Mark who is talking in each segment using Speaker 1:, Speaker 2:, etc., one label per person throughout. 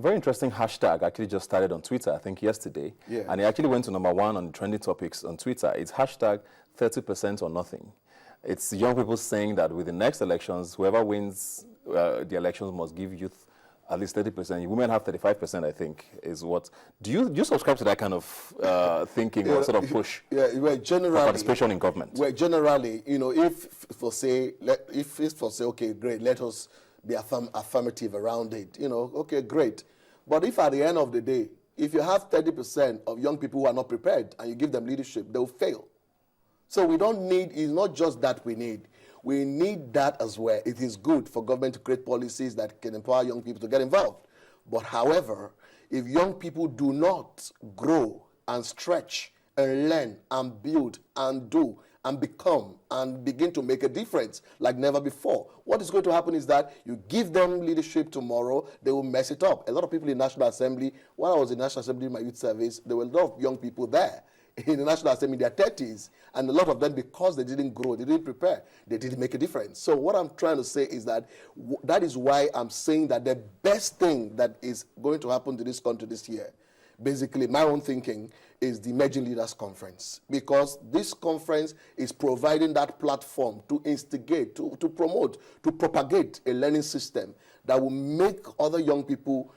Speaker 1: Very interesting hashtag actually just started on Twitter, I think yesterday.
Speaker 2: Yeah.
Speaker 1: And it actually went to #1 on the trending topics on Twitter. It's hashtag 30% or nothing. It's young people saying that with the next elections, whoever wins the elections must give youth at least 30%. Women have 35%, I think, is what. Do you subscribe to that kind of thinking or sort of push
Speaker 2: well, generally,
Speaker 1: for participation in government?
Speaker 2: Well, generally, if for say, okay, great, let us be affirmative around it, okay, great. But if at the end of the day, if you have 30% of young people who are not prepared and you give them leadership, they'll fail. So we don't need, it's not just that we need that as well. It is good for government to create policies that can empower young people to get involved. But however, if young people do not grow and stretch and learn and build and do and become and begin to make a difference like never before, what is going to happen is that you give them leadership tomorrow, they will mess it up. A lot of people in National Assembly, while I was in National Assembly in my youth service, there were a lot of young people there in the National Assembly in their 30s, and a lot of them, because they didn't grow, they didn't prepare, they didn't make a difference. So what I'm trying to say is that that is why I'm saying that the best thing that is going to happen to this country this year, basically my own thinking, is the Emerging Leaders Conference, because this conference is providing that platform to instigate, to promote, to propagate a learning system that will make other young people,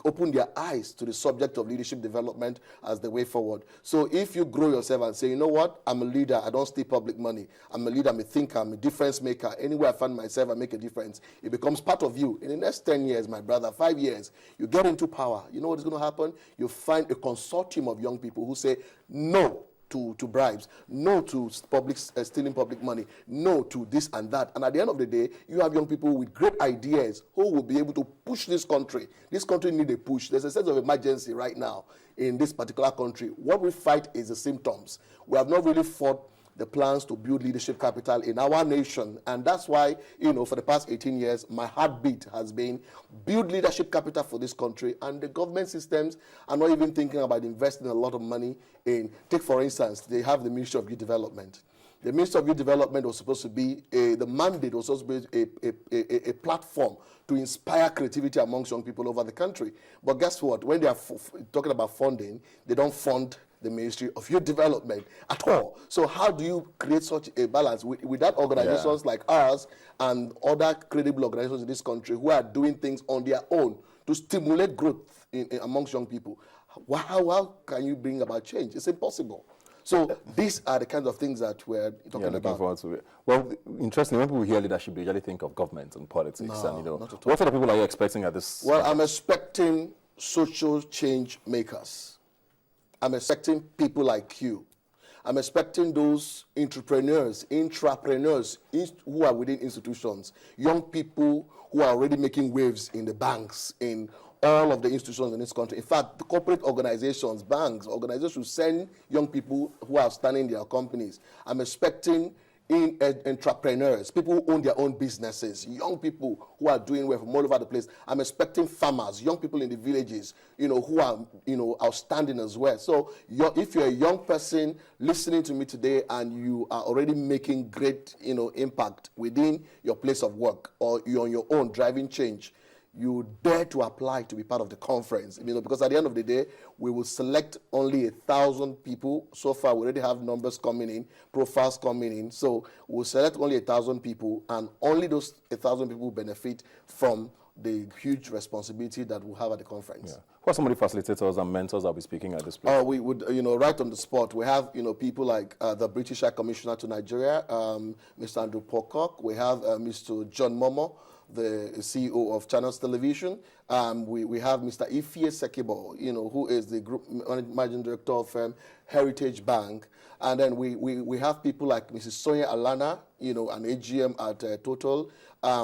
Speaker 2: open their eyes to the subject of leadership development as the way forward. So if you grow yourself and say, you know what, I'm a leader, I don't steal public money, I'm a leader, I'm a thinker, I'm a difference maker, anywhere I find myself, I make a difference, it becomes part of you. In the next 10 years, my brother, 5 years, you get into power. You know what is going to happen? You find a consortium of young people who say no to bribes, no to stealing public money, no to this and that. And at the end of the day, you have young people with great ideas who will be able to push this country. This country needs a push. There's a sense of emergency right now in this particular country. What we fight is the symptoms. We have not really fought the plans to build leadership capital in our nation. And that's why, for the past 18 years, my heartbeat has been build leadership capital for this country. And the government systems are not even thinking about investing a lot of money in, take for instance, they have the Ministry of Youth Development. The Ministry of Youth Development was supposed to be, the mandate was supposed to be a platform to inspire creativity amongst young people over the country. But guess what? When they are talking about funding, they don't fund the Ministry of Youth Development at all. So how do you create such a balance without organizations like ours and other credible organizations in this country who are doing things on their own to stimulate growth amongst young people? How can you bring about change? It's impossible. So these are the kinds of things that we're talking
Speaker 1: looking
Speaker 2: about.
Speaker 1: Forward to it. Well, interesting, when people hear leadership, they usually think of government and politics.
Speaker 2: No,
Speaker 1: and,
Speaker 2: not at all.
Speaker 1: what sort of people are you expecting at this?
Speaker 2: Well, I'm expecting social change makers. I'm expecting people like you. I'm expecting those entrepreneurs, intrapreneurs who are within institutions, young people who are already making waves in the banks, in all of the institutions in this country. In fact, the corporate organizations, banks, organizations should send young people who are starting their companies. I'm expecting entrepreneurs, people who own their own businesses, young people who are doing well from all over the place. I'm expecting farmers, young people in the villages, who are, outstanding as well. So if you're a young person listening to me today and you are already making great, impact within your place of work, or you're on your own driving change, you dare to apply to be part of the conference, because at the end of the day, we will select only 1,000 people. So far, we already have numbers coming in, profiles coming in. So we'll select only 1,000 people, and only those 1,000 people benefit from the huge responsibility that we'll have at the conference.
Speaker 1: Yeah. Who are some of the facilitators and mentors that will be speaking at this place?
Speaker 2: We would, right on the spot, we have, people like the British High Commissioner to Nigeria, Mr. Andrew Pocock. We have Mr. John Momo, the CEO of Channels Television. We have Mr. Ifie Sekibo, who is the group managing director of Heritage Bank. And then we have people like Mrs. Sonia Alana, an AGM at Total.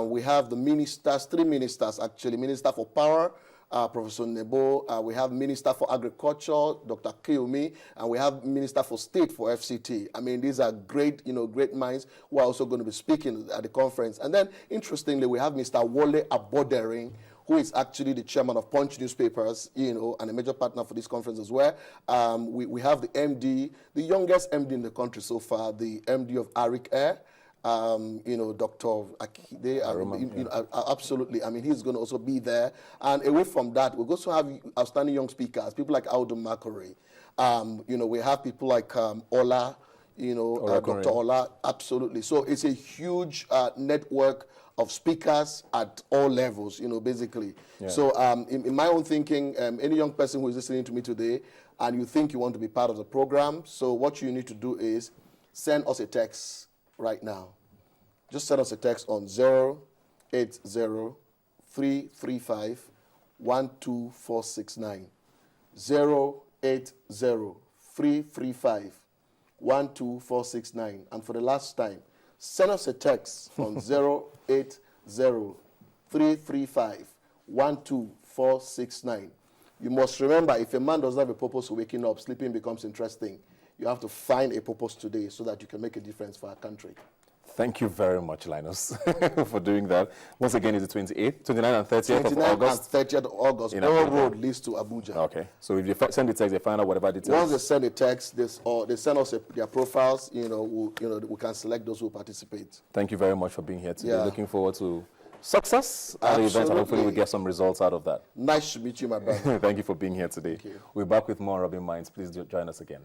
Speaker 2: We have the ministers, 3 ministers actually, Minister for Power, Professor Nebo, we have Minister for Agriculture, Dr. Kiyomi, and we have Minister for State for FCT. I mean, these are great, great minds who are also going to be speaking at the conference. And then, interestingly, we have Mr. Wole Abodering, who is actually the chairman of Punch newspapers, and a major partner for this conference as well. We have the MD, the youngest MD in the country so far, the MD of Arik Air. you know, Dr. Akide,
Speaker 1: Roman,
Speaker 2: you know, absolutely. I mean, he's going to also be there. And away from that, we're going to have outstanding young speakers, people like Mr Okorie. You know, we have people like Ola, you know, Dr. Ola, absolutely. So it's a huge network of speakers at all levels, you know, basically. Yeah. So in my own thinking, any young person who is listening to me today and you think you want to be part of the program, so what you need to do is send us a text right now. Just send us a text on 080-335-12469. 080-335-12469. And for the last time, send us a text on 080-335-12469. You must remember, if a man doesn't have a purpose for waking up, sleeping becomes interesting. You have to find a purpose today so that you can make a difference for our country.
Speaker 1: Thank you very much, Linus, for doing that. Once again, it's the 28th, 29th and 30th of August.
Speaker 2: 29th and 30th of August. All road leads to Abuja.
Speaker 1: Okay. So if you send the text, they find out whatever details.
Speaker 2: Once they send a text, or they send us their profiles, you know, we can select those who participate.
Speaker 1: Thank you very much for being here today. Yeah. Looking forward to success at the event, and hopefully we get some results out of that.
Speaker 2: Nice to meet you, my brother.
Speaker 1: Thank you for being here today. We're back with more Rubbin Minds. Please join us again.